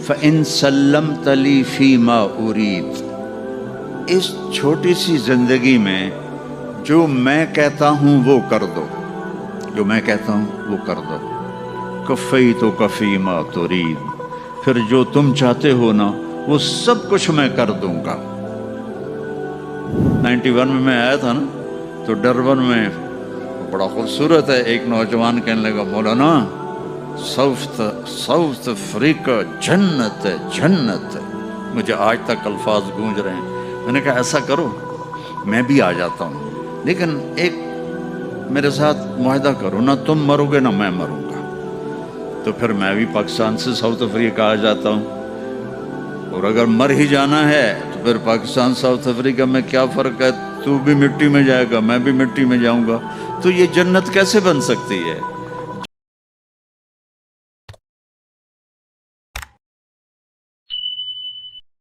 فَإِن سَلَّمْتَ لِي فِي مَا أُرِيدُ، اس چھوٹی سی زندگی میں جو میں کہتا ہوں وہ کر دو، جو میں کہتا ہوں وہ کر دو، کفیتک فی ما ترید، پھر جو تم چاہتے ہو نا وہ سب کچھ میں کر دوں گا۔ 91 میں آیا تھا نا، تو ڈربن میں بڑا خوبصورت ہے، ایک نوجوان کہنے لگا مولانا ساؤتھ افریقہ جنت ہے، جنت ہے۔ مجھے آج تک الفاظ گونج رہے ہیں۔ میں نے کہا ایسا کرو میں بھی آ جاتا ہوں، لیکن ایک میرے ساتھ معاہدہ کرو، نہ تم مرو گے نہ میں مروں گا۔ تو پھر میں بھی پاکستان سے ساؤتھ افریقہ آ جاتا ہوں، اور اگر مر ہی جانا ہے تو پھر پاکستان ساؤتھ افریقہ میں کیا فرق ہے؟ تو بھی مٹی میں جائے گا، میں بھی مٹی میں جاؤں گا، تو یہ جنت کیسے بن سکتی ہے؟